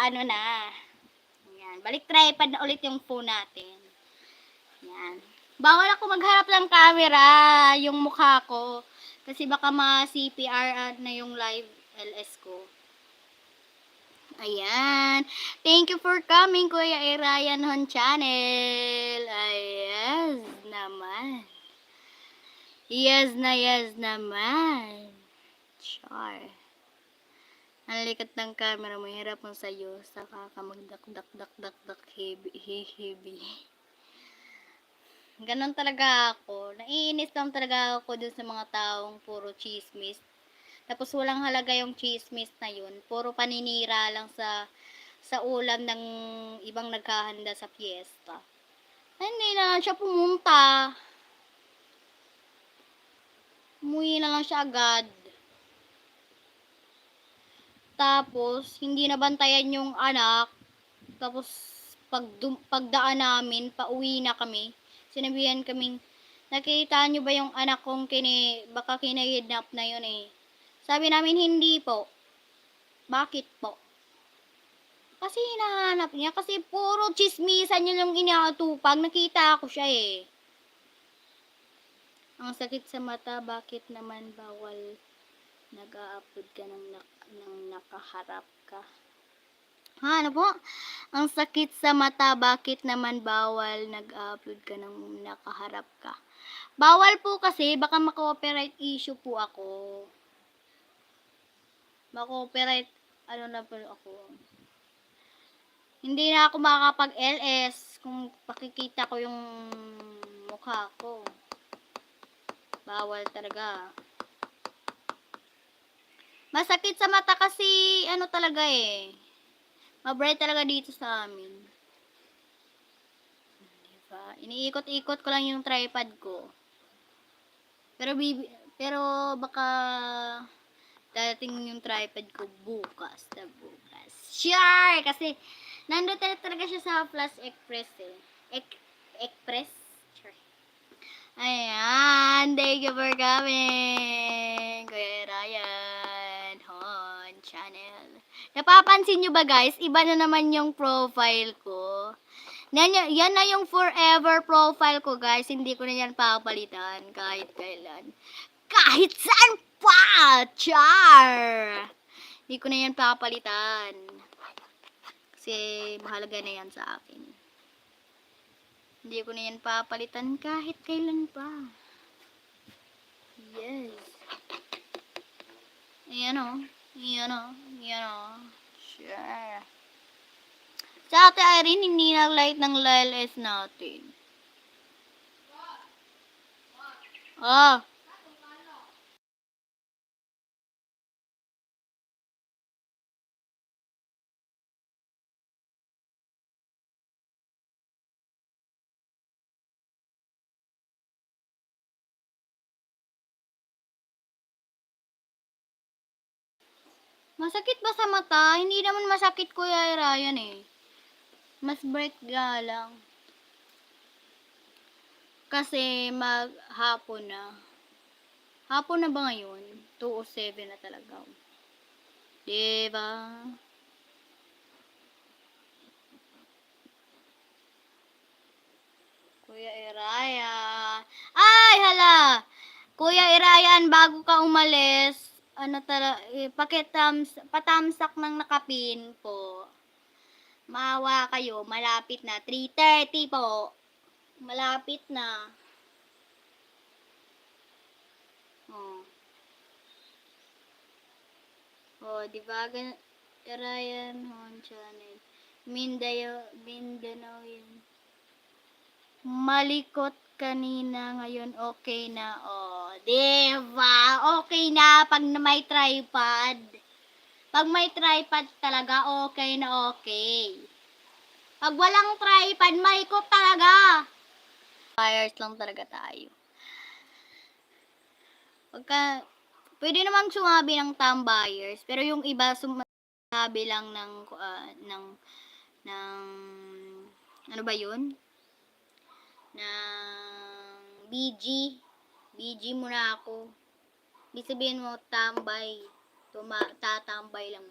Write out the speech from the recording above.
ano na. Yan. Balik tripod na ulit yung phone natin. Yan. Bawal ako magharap ng camera, yung mukha ko. Kasi baka ma-CPR na yung live LS ko. Ayan. Thank you for coming, Kuya Ryan Hon Channel. Ayan naman. Yes naman. Char. Ang likat ng camera mo, hirap mo sa'yo. Saka ka magdak heavy. Ganon talaga ako. Naiinis lang talaga ako dun sa mga taong puro chismis. Tapos walang halaga yung chismis na yun. Puro paninira lang sa ulam ng ibang naghahanda sa fiesta. Hindi na lang siya pumunta. Umuwi na lang siya agad. Tapos, hindi nabantayan yung anak. Tapos, pagdaan namin, pauwi na kami. Sinabihan kaming, nakita nyo ba yung anak kong baka kinahidnap na yun eh. Sabi namin, hindi po. Bakit po? Kasi hinahanap niya. Kasi puro chismisan niya yung inaatupag. Nakita ko siya eh. Ang sakit sa mata, bakit naman bawal nag-a-upload ka ng nakaharap ka? Ha, ano po? Ang sakit sa mata, bakit naman bawal nag-upload ka ng nakaharap ka? Bawal po kasi, baka ma-copyright issue po ako. Ma-copyright, ano na po ako. Hindi na ako makakapag-LS kung pakikita ko yung mukha ko. Bawal talaga. Masakit sa mata kasi, ano talaga eh. Mabright talaga dito sa amin. Diba? Iniikot-ikot ko lang yung tripod ko. Pero baka dadating yung tripod ko bukas. Sure! Kasi nandun talaga siya sa Flash Express eh. Express? Sure. Ayan. Thank you for coming. Kuya Ryan Hon Channel. Napapansin nyo ba guys? Iba na naman yung profile ko. Yan na yung forever profile ko guys. Hindi ko na yan papalitan kahit kailan. Kahit saan pa! Char! Hindi ko na yan papalitan. Kasi mahalaga na yan sa akin. Hindi ko na yan papalitan kahit kailan pa. Yes. Ayan o. Ayan o. Ayan o. Sure. Sa Ate Irene, hindi nag-light ng LLS natin. Oh. Masakit ba sa mata? Hindi naman masakit, Kuya Ryan eh. Mas bright nga lang. Kasi maghapon na. Hapon na ba ngayon? 2:07 na talaga. Diba? Kuya Ryan. Ay, hala! Kuya Ryan, bago ka umalis, patamsak ng nakapin po. Maawa kayo, malapit na. 3:30 po. Malapit na. Oh. Oh, di ba? Ryan Hon Channel. Mindanao yun. Malikot kanina, ngayon okay na. Oh, di ba? Okay na pag may tripod. Pag may tripod talaga, okay na okay. Pag walang tripod, maikot talaga. Fires lang talaga tayo. Pwede namang sumabi ng tambayers, pero yung iba sumabi lang ng ano ba yun? Ng BG muna ako. Ibig sabihin mo, tambay. Tatambay lang